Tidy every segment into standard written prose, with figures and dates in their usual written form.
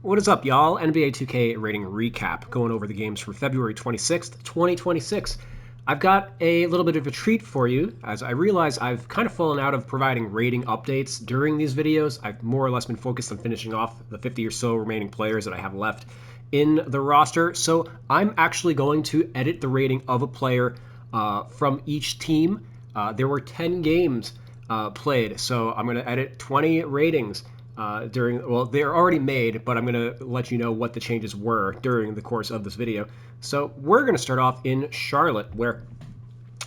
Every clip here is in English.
What is up, y'all? NBA 2K rating recap, going over the games from February 26th, 2026. I've got a little bit of a treat for you, as I realize I've kind of fallen out of providing rating updates during these videos. I've more or less been focused on finishing off the 50 or so remaining players that I have left in the roster. So I'm actually going to edit the rating of a player from each team. There were 10 games played, so I'm going to edit 20 ratings. They're already made, but I'm going to let you know what the changes were during the course of this video. So we're going to start off in Charlotte, where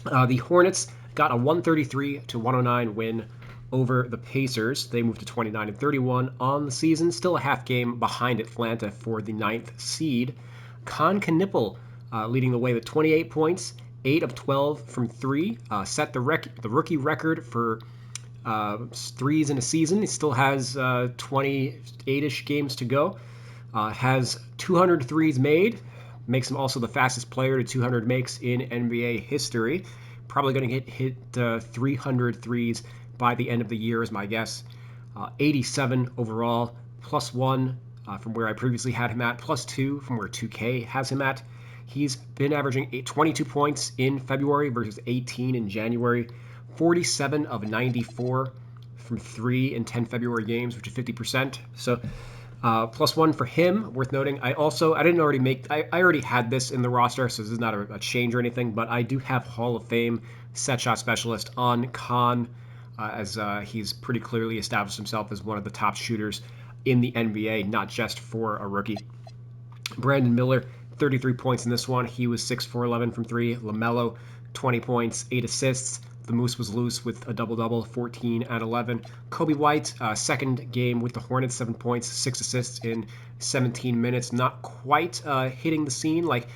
the Hornets got a 133-109 win over the Pacers. They moved to 29-31 on the season, still a half game behind Atlanta for the 9th seed. Con Knipple leading the way with 28 points, 8 of 12 from 3, set the rookie record for threes in a season. He still has 28-ish games to go. Has 200 threes made. Makes him also the fastest player to 200 makes in NBA history. Probably going to hit 300 threes by the end of the year is my guess. 87 overall, +1 from where I previously had him at, +2 from where 2K has him at. He's been averaging 22 points in February versus 18 in January. 47 of 94 from 3 in 10 February games, which is 50%. So +1 for him. Worth noting, I already had this in the roster, so this is not a change or anything, but I do have Hall of Fame set shot specialist on Khan, as he's pretty clearly established himself as one of the top shooters in the NBA, not just for a rookie. Brandon Miller, 33 points in this one. He was 6 for 11 from 3. LaMelo, 20 points, 8 assists. The Moose was loose with a double-double, 14 and 11. Kobe White, second game with the Hornets, 7 points, 6 assists in 17 minutes. Not quite hitting the scene like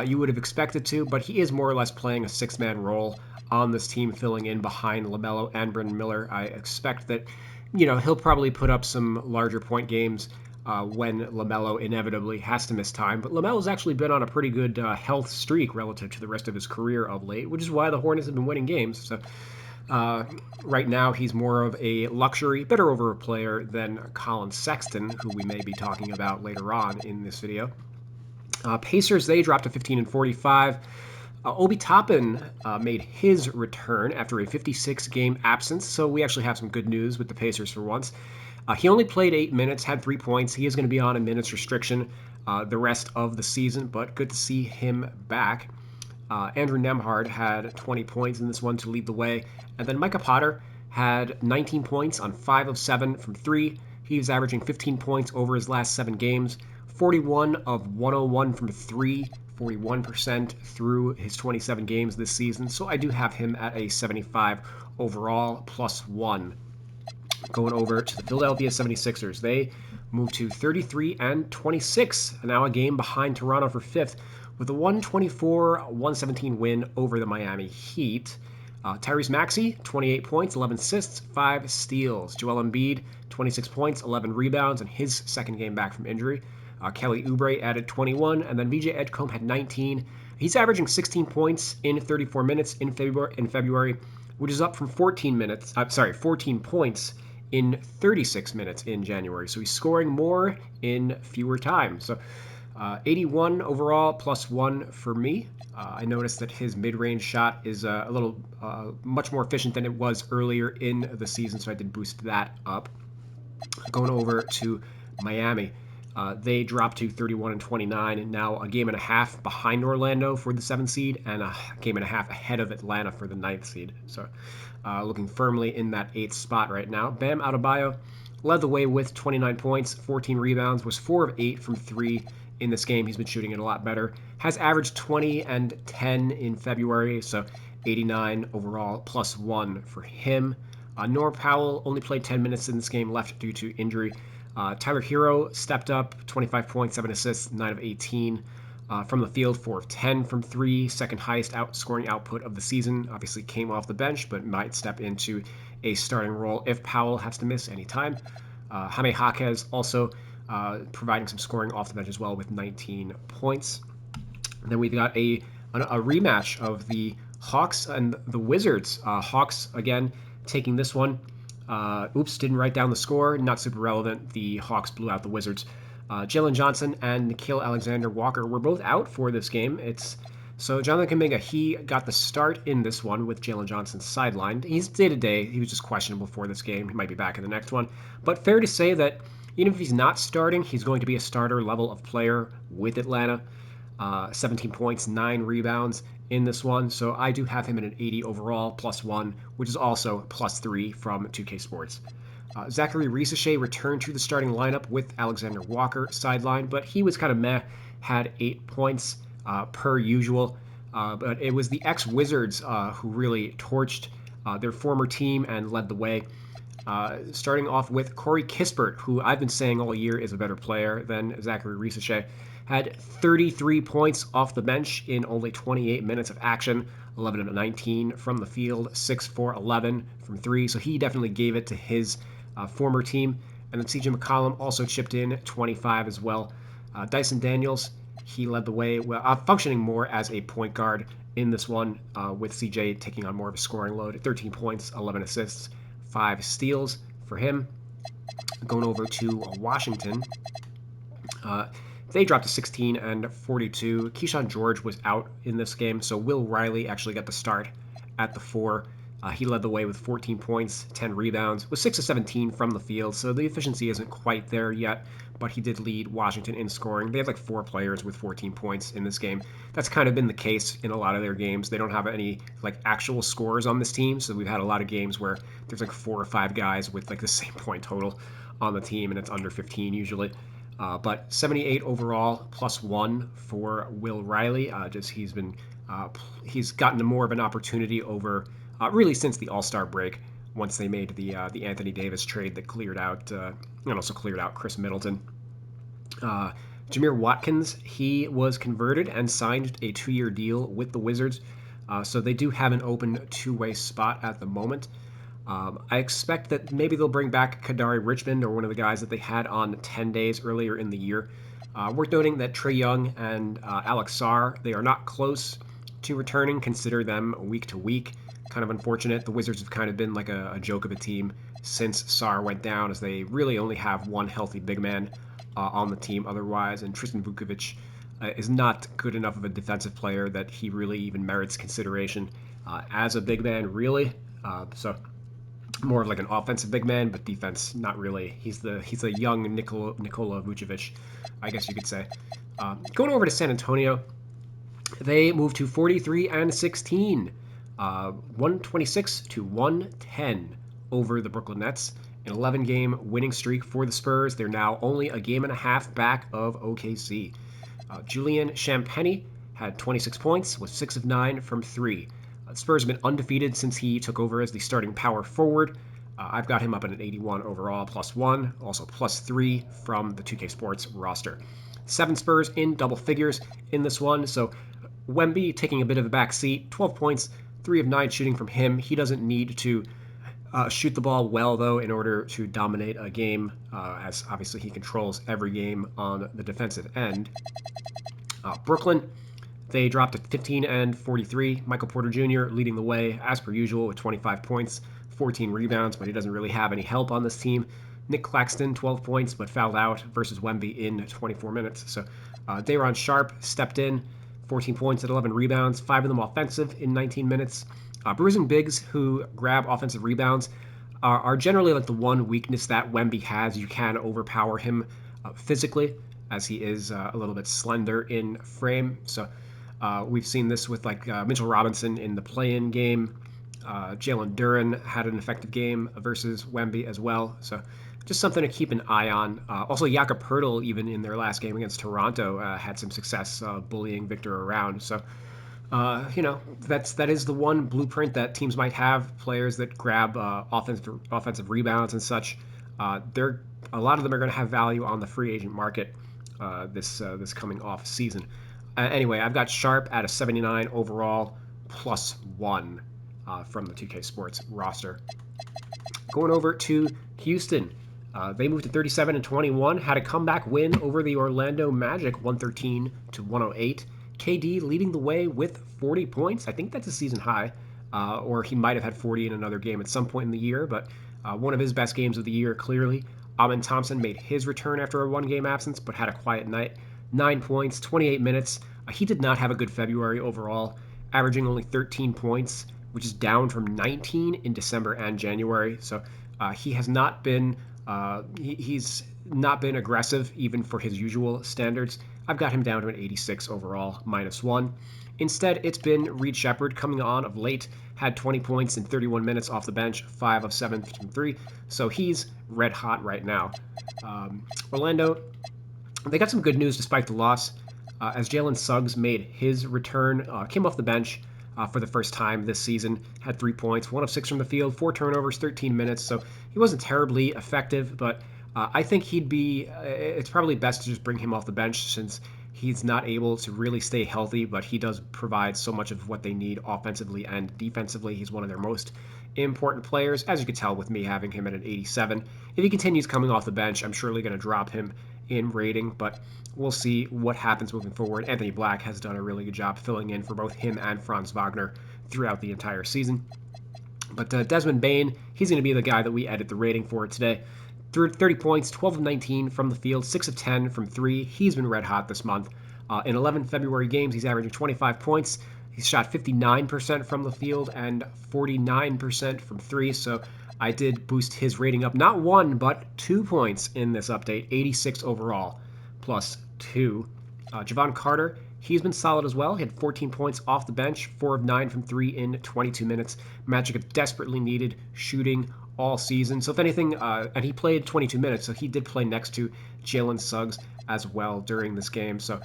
you would have expected to, but he is more or less playing a six-man role on this team, filling in behind LaMelo and Brandon Miller. I expect that, he'll probably put up some larger point games when LaMelo inevitably has to miss time. But LaMelo's actually been on a pretty good health streak relative to the rest of his career of late, which is why the Hornets have been winning games. So right now he's more of a luxury, better over player than Colin Sexton, who we may be talking about later on in this video. Pacers, they dropped to 15-45. Obi Toppin made his return after a 56-game absence, so we actually have some good news with the Pacers for once. He only played 8 minutes, had 3 points. He is going to be on a minutes restriction the rest of the season, but good to see him back. Andrew Nembhard had 20 points in this one to lead the way. And then Micah Potter had 19 points on 5 of 7 from 3. He's averaging 15 points over his last 7 games, 41 of 101 from 3, 41% through his 27 games this season. So I do have him at a 75 overall, +1. Going over to the Philadelphia 76ers. They moved to 33-26, now a game behind Toronto for 5th, with a 124-117 win over the Miami Heat. Tyrese Maxey, 28 points, 11 assists, 5 steals. Joel Embiid, 26 points, 11 rebounds, and his second game back from injury. Kelly Oubre added 21, and then VJ Edgecombe had 19. He's averaging 16 points in 34 minutes in February, which is up from 14 points in 36 minutes in January. So he's scoring more in fewer times. So 81 overall, +1 for me. I noticed that his mid-range shot is a little much more efficient than it was earlier in the season, so I did boost that up. Going over to Miami. They dropped to 31-29, and now a game and a half behind Orlando for the 7th seed and a game and a half ahead of Atlanta for the 9th seed. So looking firmly in that 8th spot right now. Bam Adebayo led the way with 29 points, 14 rebounds, was 4 of 8 from 3 in this game. He's been shooting it a lot better. Has averaged 20 and 10 in February, so 89 overall, +1 for him. Norm Powell only played 10 minutes in this game, left due to injury. Tyler Hero stepped up, 25 points, 7 assists, 9 of 18 from the field, 4 of 10 from 3, second highest scoring output of the season. Obviously came off the bench, but might step into a starting role if Powell has to miss any time. Jaime Jaquez also providing some scoring off the bench as well with 19 points. And then we've got a rematch of the Hawks and the Wizards. Hawks, again, taking this one. Didn't write down the score. Not super relevant. The Hawks blew out the Wizards Jalen Johnson and Nickeil Alexander-Walker were both out for this game. So Jonathan Kuminga, he got the start in this one with Jalen Johnson sidelined. He's day-to-day. He was just questionable for this game. He might be back in the next one. But fair to say that even if he's not starting, he's going to be a starter level of player with Atlanta. 17 points, 9 rebounds in this one. So I do have him at an 80 overall, +1, which is also +3 from 2K Sports. Zachary Risacher returned to the starting lineup with Alexander Walker sidelined, but he was kind of meh, had 8 points per usual. But it was the ex-Wizards who really torched their former team and led the way. Starting off with Corey Kispert, who I've been saying all year is a better player than Zachary Risacher, had 33 points off the bench in only 28 minutes of action, 11 of 19 from the field, 6 for 11 from 3. So he definitely gave it to his former team. And then CJ McCollum also chipped in 25 as well. Dyson Daniels, he led the way, functioning more as a point guard in this one, with CJ taking on more of a scoring load. 13 points, 11 assists, 5 steals for him. Going over to Washington, they dropped to 16 and 42. Keyshawn George was out in this game, so Will Riley actually got the start at the 4. He led the way with 14 points, 10 rebounds, with 6 of 17 from the field, so the efficiency isn't quite there yet, but he did lead Washington in scoring. They had like 4 players with 14 points in this game. That's kind of been the case in a lot of their games. They don't have any like actual scores on this team, so we've had a lot of games where there's like 4 or 5 guys with like the same point total on the team, and it's under 15 usually. But 78 overall, +1 for Will Riley. He's gotten more of an opportunity over really since the All-Star break, once they made the Anthony Davis trade that cleared out and also cleared out Chris Middleton. Jameer Watkins, he was converted and signed a 2-year deal with the Wizards, so they do have an open 2-way spot at the moment. I expect that maybe they'll bring back Kadari Richmond, or one of the guys that they had on 10 days earlier in the year. Worth noting that Trae Young and Alex Sarr, they are not close to returning. Consider them week to week. Kind of unfortunate. The Wizards have kind of been like a joke of a team since Sarr went down, as they really only have one healthy big man on the team otherwise, and Tristan Vukovic is not good enough of a defensive player that he really even merits consideration as a big man, really. So more of like an offensive big man, but defense not really. He's a young Nikola Vucevic, I guess you could say. Going over to San Antonio, they moved to 43 and 16, 126 to 110 over the Brooklyn Nets. An 11-game winning streak for the Spurs. They're now only a game and a half back of OKC. Julian Champagnie had 26 points with 6 of 9 from 3. Spurs have been undefeated since he took over as the starting power forward. I've got him up at an 81 overall, +1, also +3 from the 2K Sports roster. 7 Spurs in double figures in this one, so Wemby taking a bit of a back seat, 12 points, 3 of 9 shooting from him. He doesn't need to shoot the ball well, though, in order to dominate a game, as obviously he controls every game on the defensive end. Brooklyn, they dropped to 15 and 43. Michael Porter Jr. leading the way, as per usual, with 25 points, 14 rebounds, but he doesn't really have any help on this team. Nick Claxton, 12 points, but fouled out versus Wemby in 24 minutes. So Day'Ron Sharpe stepped in, 14 points at 11 rebounds, 5 of them offensive in 19 minutes. Bruising bigs who grab offensive rebounds are generally like the one weakness that Wemby has. You can overpower him physically, as he is a little bit slender in frame. So we've seen this with like Mitchell Robinson in the play-in game. Jalen Duren had an effective game versus Wemby as well. So just something to keep an eye on. Also, Jakob Poeltl, even in their last game against Toronto, had some success bullying Victor around. So, that is the one blueprint that teams might have. Players that grab offensive rebounds and such. A lot of them are going to have value on the free agent market this coming off season. Anyway, I've got Sharpe at a 79 overall, +1 from the 2K Sports roster. Going over to Houston. They moved to 37 and 21, had a comeback win over the Orlando Magic, 113 to 108. KD leading the way with 40 points. I think that's a season high, or he might have had 40 in another game at some point in the year, but one of his best games of the year, clearly. Amin Thompson made his return after a one-game absence, but had a quiet night. 9 points, 28 minutes. He did not have a good February overall, averaging only 13 points, which is down from 19 in December and January. So he has not been he's not been aggressive even for his usual standards. I've got him down to an 86 overall, -1. Instead, it's been Reed Shepherd coming on of late, had 20 points in 31 minutes off the bench, 5 of 7 from 3, so he's red hot right now. Orlando, they got some good news despite the loss, as Jalen Suggs made his return, came off the bench for the first time this season, had 3 points, 1 of 6 from the field, 4 turnovers, 13 minutes, so he wasn't terribly effective, but I think it's probably best to just bring him off the bench since he's not able to really stay healthy, but he does provide so much of what they need offensively and defensively. He's one of their most important players, as you could tell with me having him at an 87. If he continues coming off the bench, I'm surely going to drop him in rating, but we'll see what happens moving forward. Anthony Black has done a really good job filling in for both him and Franz Wagner throughout the entire season. But Desmond Bane, he's going to be the guy that we edit the rating for today. 30 points, 12 of 19 from the field, 6 of 10 from 3. He's been red hot this month. In 11 February games, he's averaging 25 points. He's shot 59% from the field and 49% from 3. So I did boost his rating up not 1, but 2 points in this update, 86 overall, +2. Javon Carter, he's been solid as well. He had 14 points off the bench, 4 of 9 from 3 in 22 minutes. Magic have desperately needed shooting all season. So if anything, and he played 22 minutes, so he did play next to Jalen Suggs as well during this game. So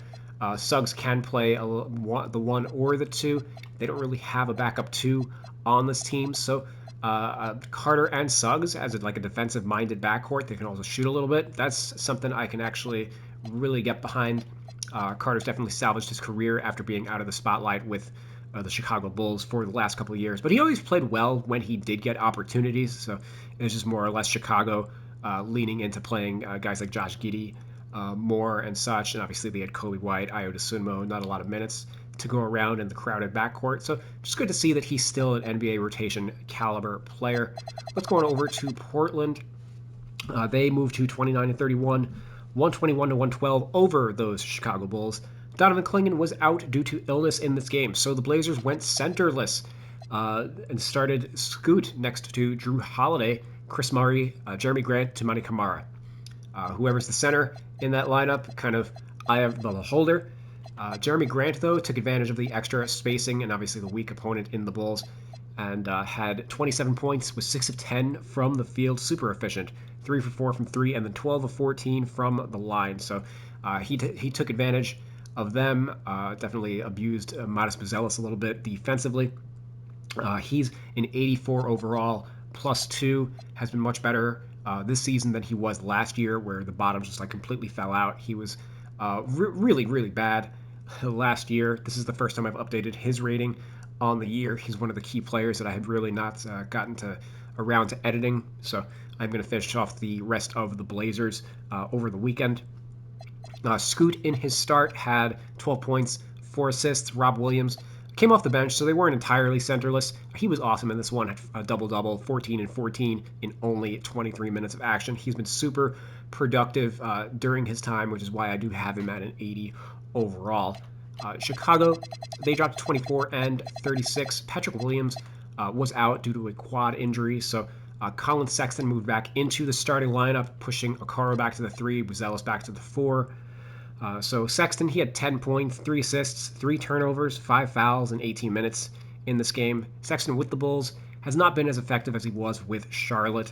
Suggs can play the 1 or the 2. They don't really have a backup 2 on this team. So Carter and Suggs as a defensive-minded backcourt, they can also shoot a little bit. That's something I can actually really get behind. Carter's definitely salvaged his career after being out of the spotlight with the Chicago Bulls for the last couple of years. But he always played well when he did get opportunities, so it was just more or less Chicago leaning into playing guys like Josh Giddey more and such. And obviously they had Kobe White, Ayo Dosunmu, not a lot of minutes to go around in the crowded backcourt. So just good to see that he's still an NBA rotation caliber player. Let's go on over to Portland. They moved to 29-31, 121-112 over those Chicago Bulls. Donovan Clingan was out due to illness in this game, so the Blazers went centerless and started Scoot next to Drew Holiday, Chris Murray, Jeremy Grant, Toumani Camara. Whoever's the center in that lineup, kind of eye of the beholder. Jeremy Grant, though, took advantage of the extra spacing and obviously the weak opponent in the Bulls and had 27 points with 6 of 10 from the field, super efficient. 3 for 4 from 3 and then 12 of 14 from the line. So he took advantage of them, definitely abused Matas Buzelis a little bit defensively. He's an 84 overall, +2, has been much better this season than he was last year, where the bottom just completely fell out. He was really, really bad last year. This is the first time I've updated his rating on the year. He's one of the key players that I had really not gotten around to editing, so I'm going to finish off the rest of the Blazers over the weekend. Scoot in his start had 12 points, 4 assists. Rob Williams came off the bench, so they weren't entirely centerless. He was awesome in this one, had a double-double, 14 and 14 in only 23 minutes of action. He's been super productive during his time, which is why I do have him at an 80 overall. Chicago, they dropped 24 and 36. Patrick Williams was out due to a quad injury, so Colin Sexton moved back into the starting lineup, pushing Okoro back to the 3, Buzelis back to the 4. So Sexton, he had 10 points, 3 assists, 3 turnovers, 5 fouls in 18 minutes in this game. Sexton with the Bulls has not been as effective as he was with Charlotte.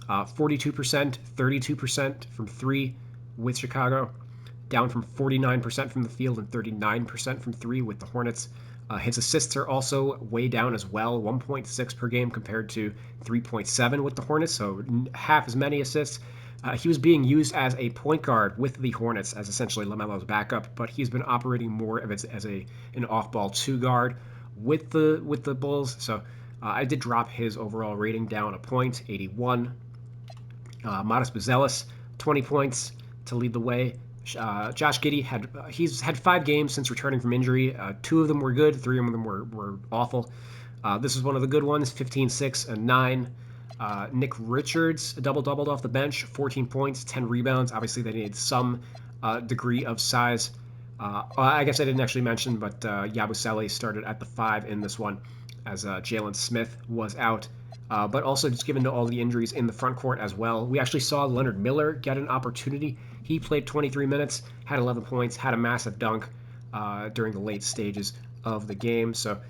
42%, 32% from 3 with Chicago, down from 49% from the field and 39% from 3 with the Hornets. His assists are also way down as well, 1.6 per game compared to 3.7 with the Hornets, so half as many assists. He was being used as a point guard with the Hornets as essentially LaMelo's backup, but he's been operating more of it as an off-ball 2 guard with the Bulls. So I did drop his overall rating down a point, 81. Matas Buzelis, 20 points to lead the way. Josh Giddey he's had 5 games since returning from injury. 2 of them were good, 3 of them were awful. This is one of the good ones, 15, 6, and 9. Nick Richards double-doubled off the bench, 14 points, 10 rebounds. Obviously, they needed some degree of size. I guess I didn't actually mention, but Yabusele started at the 5 in this one as Jalen Smith was out. But also just given all the injuries in the front court as well. We actually saw Leonard Miller get an opportunity. He played 23 minutes, had 11 points, had a massive dunk during the late stages of the game. So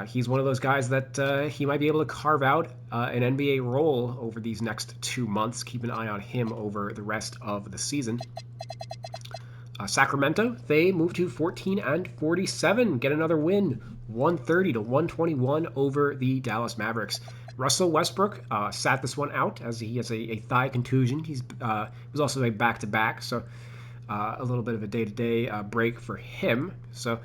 he's one of those guys that he might be able to carve out an NBA role over these next 2 months. Keep an eye on him over the rest of the season. Sacramento, they move to 14-47, get another win, 130-121 over the Dallas Mavericks. Russell Westbrook sat this one out as he has a thigh contusion. He was also a back-to-back, so a little bit of a day-to-day break for him. So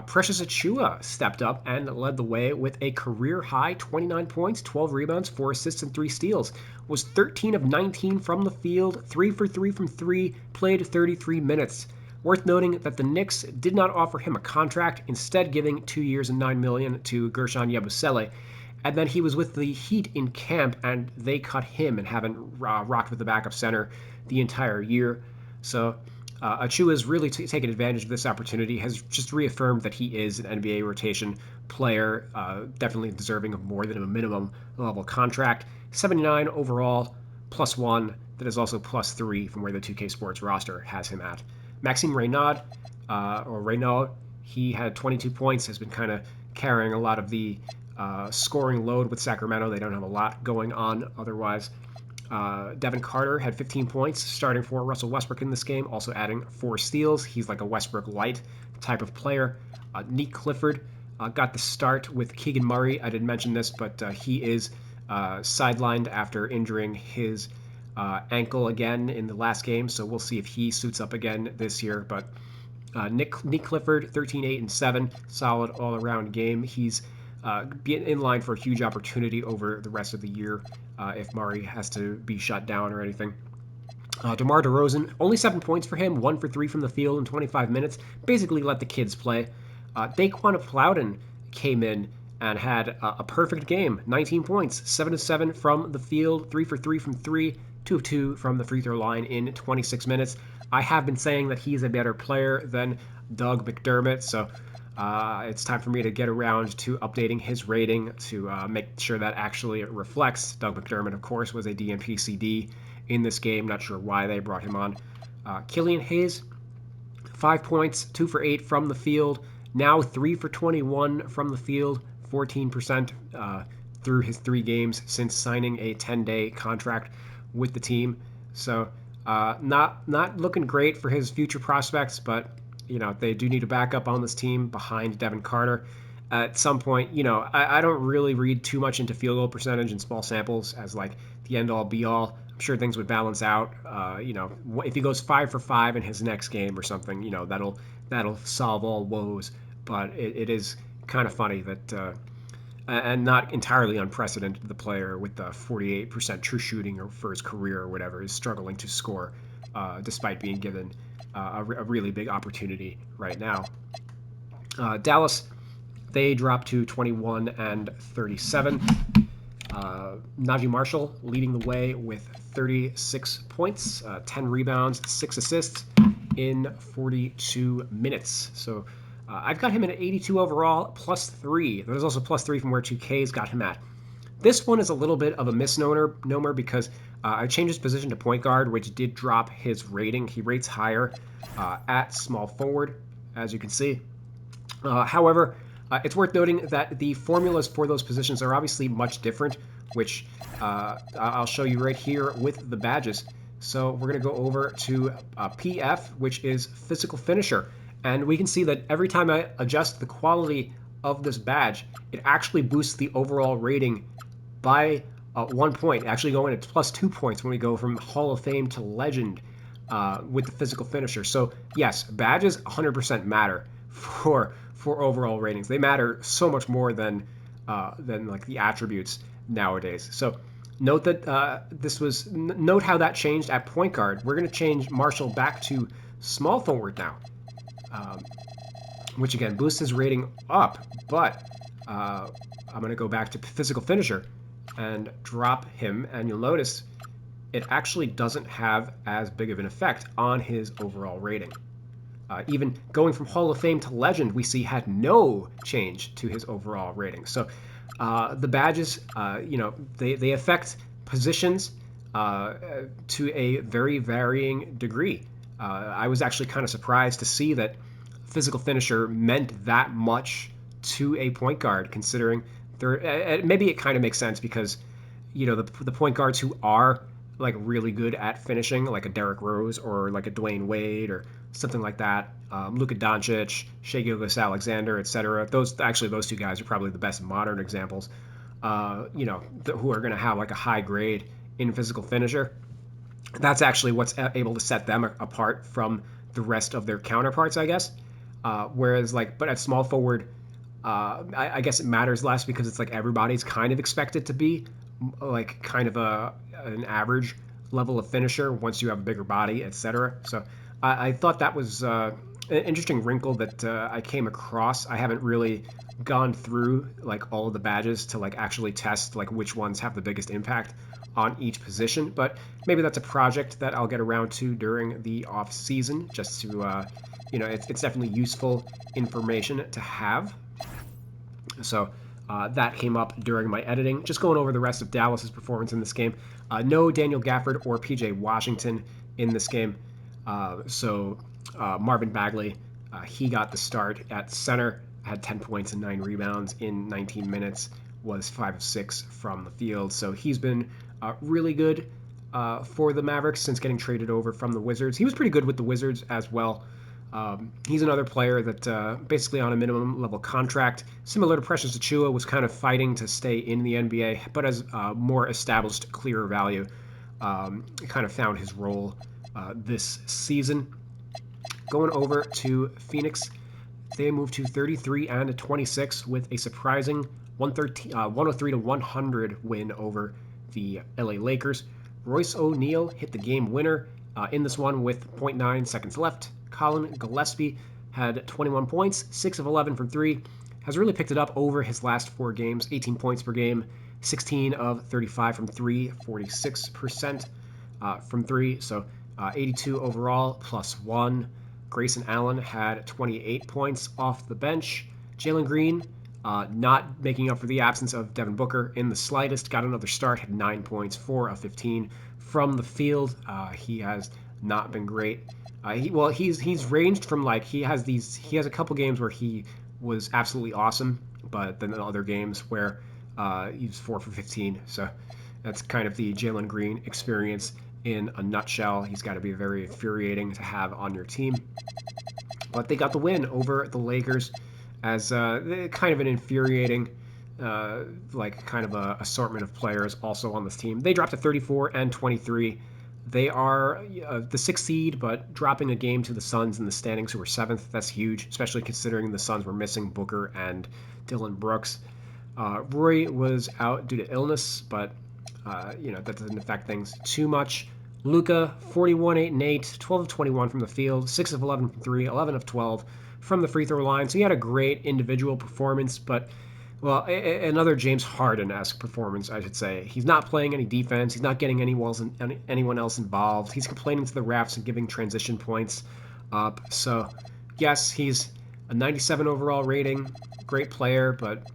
Precious Achiuwa stepped up and led the way with a career-high 29 points, 12 rebounds, 4 assists, and 3 steals. Was 13 of 19 from the field, 3 for 3 from 3, played 33 minutes. Worth noting that the Knicks did not offer him a contract, instead giving 2 years and $9 million to Gershon Yabusele. And then he was with the Heat in camp, and they cut him and haven't rocked with the backup center the entire year. So Achiuwa has really taken advantage of this opportunity, has just reaffirmed that he is an NBA rotation player, definitely deserving of more than a minimum level contract. 79 overall, +1. That is also +3 from where the 2K Sports roster has him at. Maxime Reynaud, he had 22 points, has been kind of carrying a lot of the scoring load with Sacramento. They don't have a lot going on otherwise. Devin Carter had 15 points, starting for Russell Westbrook in this game, also adding 4 steals. He's like a Westbrook light type of player. Nick Clifford got the start with Keegan Murray. I didn't mention this, but he is sidelined after injuring his ankle again in the last game, so we'll see if he suits up again this year. But Nick Clifford, 13, 8, and 7, solid all-around game. He's in line for a huge opportunity over the rest of the year if Murray has to be shut down or anything. DeMar DeRozan, only 7 points for him, 1 for 3 from the field in 25 minutes. Basically let the kids play. Daquan Plowden came in and had a perfect game, 19 points, 7 of 7 from the field, 3 for 3 from 3, 2 of 2 from the free throw line in 26 minutes. I have been saying that he's a better player than Doug McDermott, so it's time for me to get around to updating his rating to make sure that actually it reflects. Doug McDermott, of course, was a DNP-CD in this game. Not sure why they brought him on. Killian Hayes, 5 points, 2 for 8 from the field. Now 3 for 21 from the field, 14% through his 3 games since signing a 10-day contract with the team. So not looking great for his future prospects, but they do need a backup on this team behind Devin Carter. At some point, I don't really read too much into field goal percentage in small samples as like the end-all be-all. I'm sure things would balance out. If he goes 5 for 5 in his next game or something, that'll solve all woes. But it is kind of funny that, and not entirely unprecedented, the player with the 48% true shooting for his career or whatever is struggling to score despite being given a really big opportunity right now. Dallas, they dropped to 21-37. Najee Marshall leading the way with 36 points, 10 rebounds, 6 assists in 42 minutes. So I've got him at 82 overall, +3. There's also +3 from where 2K's got him at. This one is a little bit of a misnomer because I changed his position to point guard, which did drop his rating. He rates higher at small forward, as you can see. However, it's worth noting that the formulas for those positions are obviously much different, which I'll show you right here with the badges. So we're going to go over to PF, which is physical finisher. And we can see that every time I adjust the quality of this badge, it actually boosts the overall rating by 1 point, actually going at +2 points when we go from Hall of Fame to Legend with the physical finisher. So yes, badges 100% matter for overall ratings. They matter so much more than like the attributes nowadays. So note that note how that changed at point guard. We're going to change Marshall back to small forward now, which again boosts his rating up. But I'm going to go back to physical finisher. and drop him, and you'll notice it actually doesn't have as big of an effect on his overall rating. Even going from Hall of Fame to Legend, we see had no change to his overall rating. So the badges, they affect positions to a very varying degree. I was actually kind of surprised to see that physical finisher meant that much to a point guard, considering maybe it kind of makes sense because the point guards who are like really good at finishing, like a Derrick Rose or like a Dwayne Wade or something like that, Luka Doncic, Shai Gilgeous-Alexander, etc. Those two guys are probably the best modern examples. Who are going to have like a high grade in physical finisher. That's actually what's able to set them apart from the rest of their counterparts, I guess. Whereas but at small forward, I guess it matters less because it's like everybody's kind of expected to be like kind of an average level of finisher once you have a bigger body, etc. So I thought that was an interesting wrinkle that I came across. I haven't really gone through like all of the badges to like actually test like which ones have the biggest impact on each position, but maybe that's a project that I'll get around to during the off season, just to it's definitely useful information to have. So that came up during my editing. Just going over the rest of Dallas's performance in this game. No Daniel Gafford or PJ Washington in this game. So Marvin Bagley, he got the start at center, had 10 points and 9 rebounds in 19 minutes, was 5 of 6 from the field. So he's been really good for the Mavericks since getting traded over from the Wizards. He was pretty good with the Wizards as well. He's another player that basically on a minimum level contract, similar to Precious Achiuwa, was kind of fighting to stay in the NBA, but as more established, clearer value, kind of found his role this season. Going over to Phoenix, they moved to 33-26 with a surprising 103-100 win over the LA Lakers. Royce O'Neal hit the game winner in this one with 0.9 seconds left. Colin Gillespie had 21 points, 6 of 11 from 3. Has really picked it up over his last 4 games, 18 points per game, 16 of 35 from 3, 46% from 3. So 82 overall, plus 1. Grayson Allen had 28 points off the bench. Jalen Green, not making up for the absence of Devin Booker in the slightest, got another start, had 9 points, 4 of 15 from the field. He has not been great. He's ranged from he has a couple games where he was absolutely awesome, but then other games where he's 4 for 15. So that's kind of the Jalen Green experience in a nutshell. He's got to be very infuriating to have on your team. But they got the win over the Lakers as kind of an infuriating kind of a assortment of players also on this team. They dropped to 34-23. They are the 6th seed, but dropping a game to the Suns in the standings, who were 7th. That's huge, especially considering the Suns were missing Booker and Dillon Brooks. Roy was out due to illness, but that doesn't affect things too much. Luka, 41-8-8, 12 of 21 from the field, 6 of 11 from 3, 11 of 12 from the free throw line. So he had a great individual performance, but another James Harden-esque performance, I should say. He's not playing any defense. He's not getting anyone else involved. He's complaining to the refs and giving transition points up. So, yes, he's a 97 overall rating. Great player, but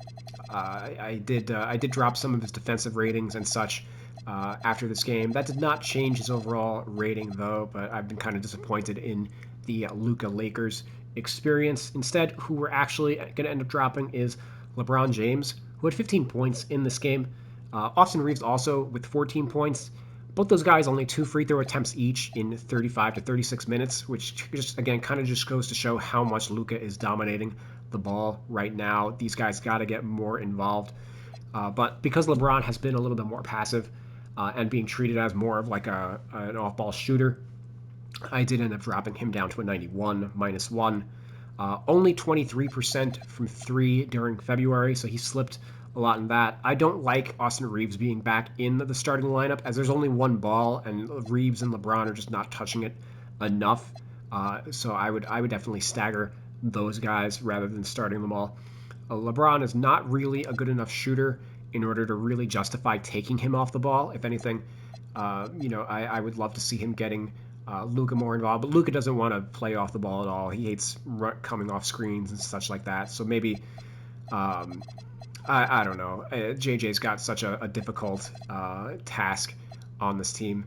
I did drop some of his defensive ratings and such after this game. That did not change his overall rating, though, but I've been kind of disappointed in the Luka Lakers experience. Instead, who we're actually going to end up dropping is LeBron James, who had 15 points in this game. Austin Reeves also with 14 points. Both those guys only 2 free throw attempts each in 35 to 36 minutes, which just again kind of just goes to show how much Luka is dominating the ball right now. These guys got to get more involved. But because LeBron has been a little bit more passive and being treated as more of like an off-ball shooter, I did end up dropping him down to a 91, -1. Only 23% from 3 during February, so he slipped a lot in that. I don't like Austin Reeves being back in the starting lineup, as there's only one ball, and Reeves and LeBron are just not touching it enough. So I would definitely stagger those guys rather than starting them all. LeBron is not really a good enough shooter in order to really justify taking him off the ball. If anything, I would love to see him getting Luka more involved, but Luka doesn't want to play off the ball at all. He hates coming off screens and such like that. So maybe, I don't know. JJ's got such a difficult task on this team,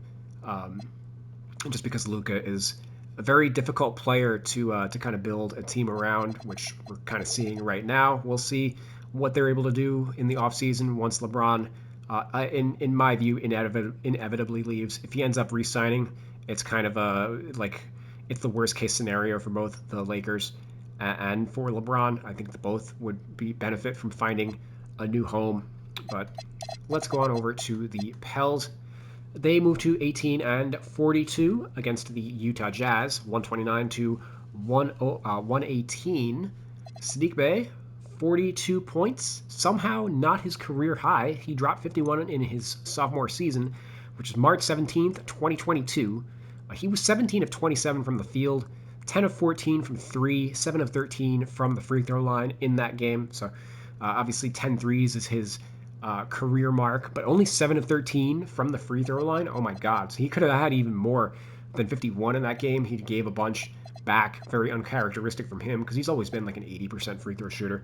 just because Luka is a very difficult player to kind of build a team around, which we're kind of seeing right now. We'll see what they're able to do in the offseason once LeBron, in my view, inevitably leaves. If he ends up re-signing, it's kind of it's the worst case scenario for both the Lakers and for LeBron. I think both would benefit from finding a new home. But let's go on over to the Pels. They moved to 18-42 against the Utah Jazz, 129 to 118. Sadiq Bey, 42 points. Somehow not his career high. He dropped 51 in his sophomore season, which is March 17th, 2022. He was 17 of 27 from the field, 10 of 14 from 3, 7 of 13 from the free throw line in that game. So obviously 10 threes is his career mark, but only 7 of 13 from the free throw line. Oh my God. So he could have had even more than 51 in that game. He gave a bunch back, very uncharacteristic from him, because he's always been like an 80% free throw shooter.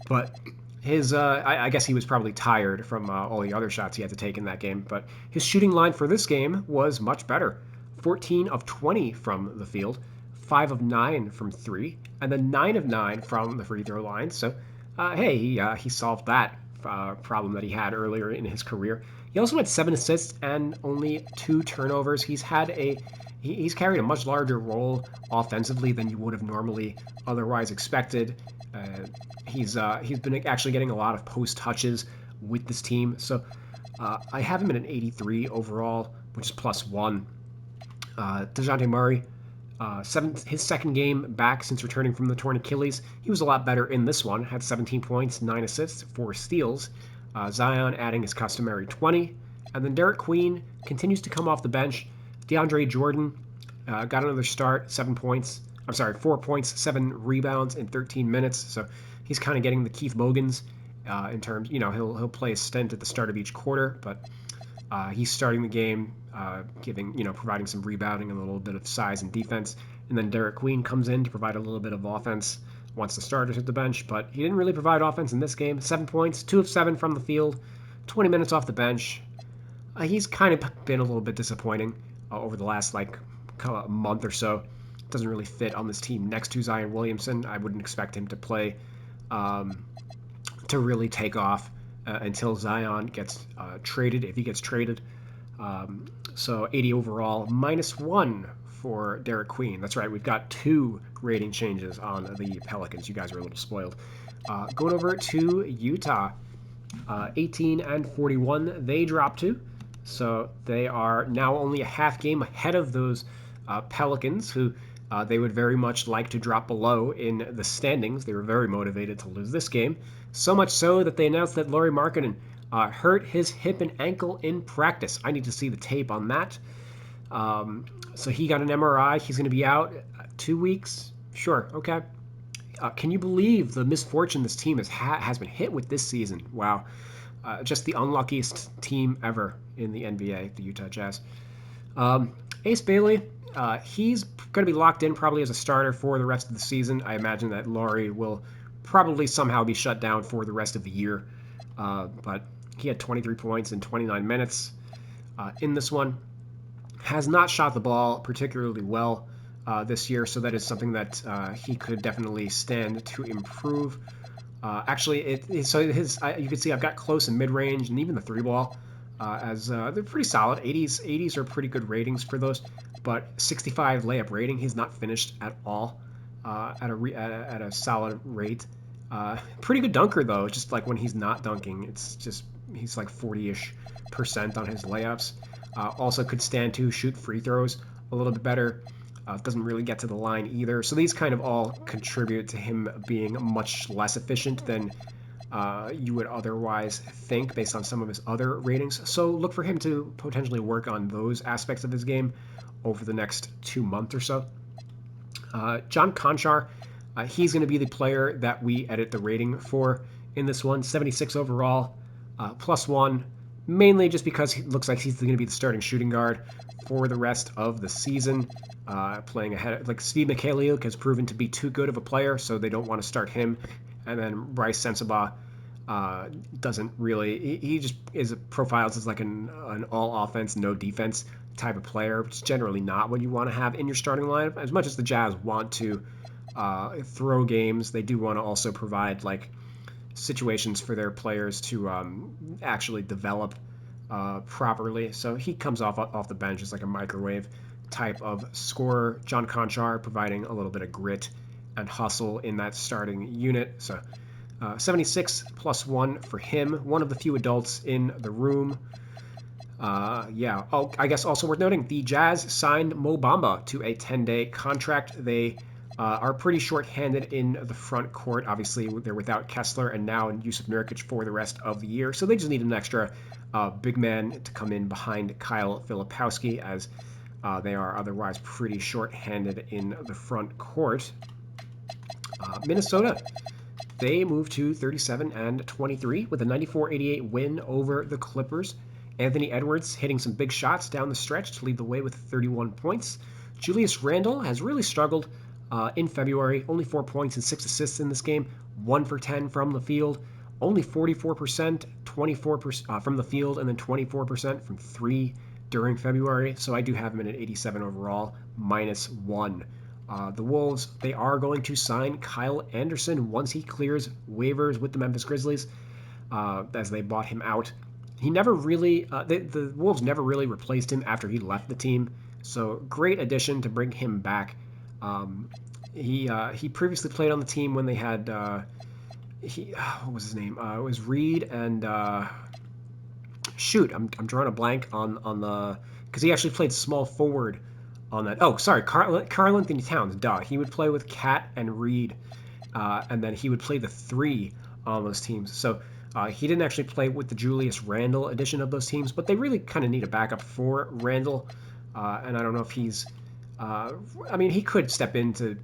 But his, I guess he was probably tired from all the other shots he had to take in that game. But his shooting line for this game was much better. 14 of 20 from the field, 5 of 9 from 3, and then 9 of 9 from the free throw line. So, hey, he solved that problem that he had earlier in his career. He also had 7 assists and only 2 turnovers. He's carried a much larger role offensively than you would have normally otherwise expected. He's been actually getting a lot of post touches with this team. So I have him at an 83 overall, which is +1. DeJounte Murray, his second game back since returning from the torn Achilles. He was a lot better in this one, had 17 points, 9 assists, 4 steals. Zion adding his customary 20. And then Derek Queen continues to come off the bench. DeAndre Jordan got another start, 4 points, 7 rebounds in 13 minutes. So he's kind of getting the Keith Bogans in terms, he'll play a stint at the start of each quarter, but he's starting the game, providing some rebounding and a little bit of size and defense. And then Derek Queen comes in to provide a little bit of offense once the starters hit the bench, but he didn't really provide offense in this game. 7 points, 2 of 7 from the field, 20 minutes off the bench. He's kind of been a little bit disappointing over the last month or so. Doesn't really fit on this team next to Zion Williamson. I wouldn't expect him to play to really take off until Zion gets traded, if he gets traded. So 80 overall, -1 for Derek Queen. That's right, we've got 2 rating changes on the Pelicans. You guys are a little spoiled. Going over to Utah, 18-41, they dropped to. So they are now only a half game ahead of those Pelicans, who they would very much like to drop below in the standings. They were very motivated to lose this game. So much so that they announced that Lauri Markkanen hurt his hip and ankle in practice. I need to see the tape on that. So he got an MRI. He's going to be out 2 weeks. Sure, okay. Can you believe the misfortune this team has been hit with this season? Wow. Just the unluckiest team ever in the NBA, the Utah Jazz. Ace Bailey, he's going to be locked in probably as a starter for the rest of the season. I imagine that Lauri will probably somehow be shut down for the rest of the year. But he had 23 points in 29 minutes in this one. Has not shot the ball particularly well this year, so that is something that he could definitely stand to improve. You can see I've got close and mid-range and even the 3-ball as they're pretty solid. 80s are pretty good ratings for those, but 65 layup rating. He's not finished at all at a solid rate. Pretty good dunker though. Just like when he's not dunking, he's like 40-ish% on his layups. Also could stand to shoot free throws a little bit better. Doesn't really get to the line either. So these kind of all contribute to him being much less efficient than you would otherwise think based on some of his other ratings. So look for him to potentially work on those aspects of his game over the next 2 months or so. John Conchar, he's going to be the player that we edit the rating for in this one. 76 overall, +1, mainly just because he looks like he's going to be the starting shooting guard for the rest of the season. Playing ahead, like Steve Mikhailiuk has proven to be too good of a player, so they don't want to start him. And then Bryce Sensabaugh doesn't really. He just is profiles as like an all offense, no defense type of player, which is generally not what you want to have in your starting lineup. As much as the Jazz want to throw games, they do want to also provide like situations for their players to actually develop properly. So he comes off the bench as like a microwave type of scorer. John Conchar providing a little bit of grit and hustle in that starting unit. So 76 +1 for him. One of the few adults in the room. Yeah. Oh, I guess also worth noting, the Jazz signed Mo Bamba to a 10-day contract. They are pretty short-handed in the front court. Obviously, they're without Kessler and now Jusuf Nurkic for the rest of the year. So they just need an extra big man to come in behind Kyle Filipowski, as they are otherwise pretty short-handed in the front court. Minnesota, they moved to 37-23 with a 94-88 win over the Clippers. Anthony Edwards hitting some big shots down the stretch to lead the way with 31 points. Julius Randle has really struggled in February. Only 4 points and 6 assists in this game. 1 for 10 from the field. Only 44%, 24% from the field, and then 24% from 3 during February. So I do have him at an 87 overall, -1. The Wolves, they are going to sign Kyle Anderson once he clears waivers with the Memphis Grizzlies, as they bought him out. He never really, the Wolves never really replaced him after he left the team. So great addition to bring him back. He previously played on the team when they had, what was his name? It was Reed and, shoot, I'm drawing a blank on the, because he actually played small forward on that. Oh, sorry, Karl Anthony Towns. Duh. He would play with Cat and Reed, and then he would play the 3 on those teams. So he didn't actually play with the Julius Randle edition of those teams, but they really kind of need a backup for Randle. And I don't know if he's. I mean, he could step in to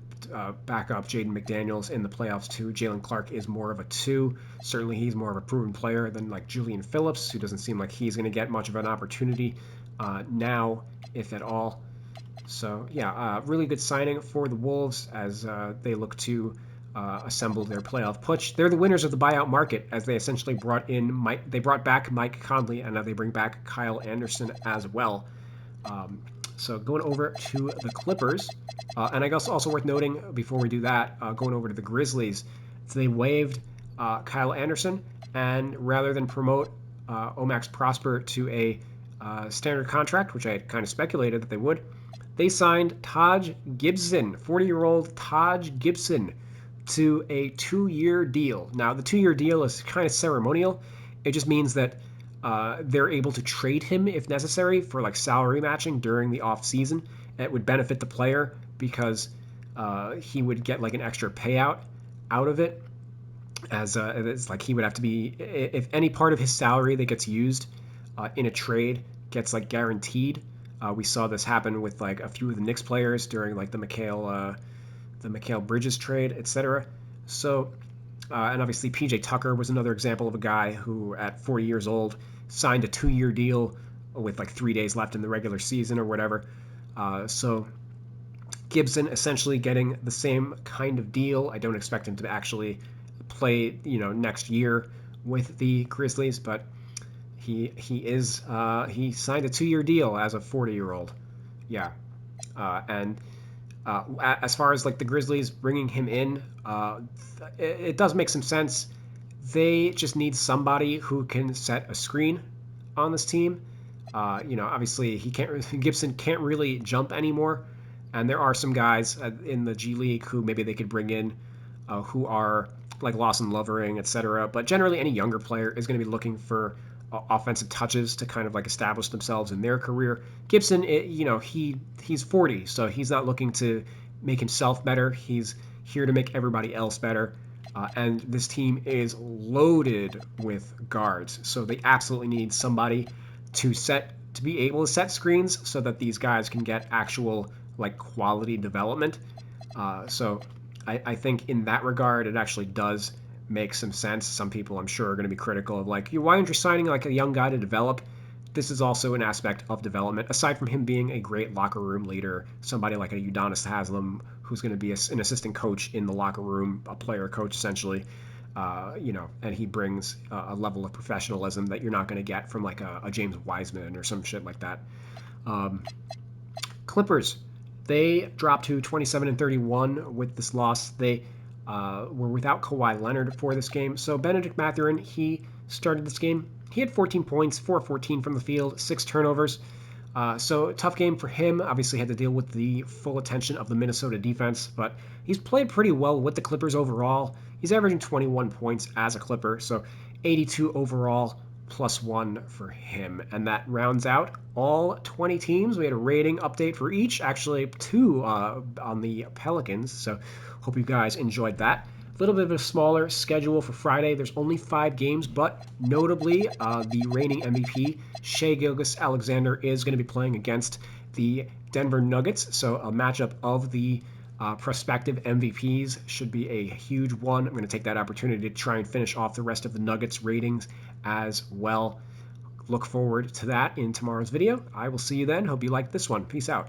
back up Jaden McDaniels in the playoffs too. Jalen Clark is more of a 2. Certainly, he's more of a proven player than like Julian Phillips, who doesn't seem like he's going to get much of an opportunity now, if at all. So yeah, really good signing for the Wolves as they look to assemble their playoff push. They're the winners of the buyout market, as they essentially brought back Mike Conley, and now they bring back Kyle Anderson as well. So going over to the Clippers, and I guess also worth noting before we do that, going over to the Grizzlies, so they waived Kyle Anderson, and rather than promote Omax Prosper to a standard contract, which I had kind of speculated that they would, they signed Taj Gibson, 40-year-old Taj Gibson, to a 2-year deal. Now, the 2-year deal is kind of ceremonial. It just means that they're able to trade him if necessary for like salary matching during the off season. It would benefit the player because he would get like an extra payout out of it, as it's like he would have to be, if any part of his salary that gets used in a trade gets like guaranteed. We saw this happen with like a few of the Knicks players during like the Mikal Bridges trade, etc. So, and obviously PJ Tucker was another example of a guy who at 40 years old signed a 2-year deal with like 3 days left in the regular season or whatever. So Gibson essentially getting the same kind of deal. I don't expect him to actually play, next year with the Grizzlies, but he signed a 2-year deal as a 40-year-old. Yeah. And as far as like the Grizzlies bringing him in, it does make some sense. They just need somebody who can set a screen on this team. Obviously Gibson can't really jump anymore, and there are some guys in the G League who maybe they could bring in who are like Lawson Lovering, etc. But generally, any younger player is going to be looking for offensive touches to kind of like establish themselves in their career. Gibson, he's 40, so he's not looking to make himself better. He's here to make everybody else better. And this team is loaded with guards, so they absolutely need somebody to be able to set screens so that these guys can get actual like quality development. So I think in that regard, it actually does makes some sense. Some people, I'm sure, are going to be critical of like, why aren't you signing like a young guy to develop? This is also an aspect of development. Aside from him being a great locker room leader, somebody like a Udonis Haslem, who's going to be an assistant coach in the locker room, a player coach essentially, and he brings a level of professionalism that you're not going to get from like a James Wiseman or some shit like that. Clippers, they dropped to 27-31 with this loss. They were without Kawhi Leonard for this game. So Benedict Mathurin, he started this game. He had 14 points, 4-14 from the field, 6 turnovers. So tough game for him. Obviously had to deal with the full attention of the Minnesota defense, but he's played pretty well with the Clippers overall. He's averaging 21 points as a Clipper, so 82 overall, +1 for him. And that rounds out all 20 teams. We had a rating update for each, actually 2 on the Pelicans, so hope you guys enjoyed that. A little bit of a smaller schedule for Friday. There's only 5 games, but notably, the reigning MVP, Shai Gilgeous-Alexander, is going to be playing against the Denver Nuggets. So a matchup of the prospective MVPs should be a huge one. I'm going to take that opportunity to try and finish off the rest of the Nuggets ratings as well. Look forward to that in tomorrow's video. I will see you then. Hope you liked this one. Peace out.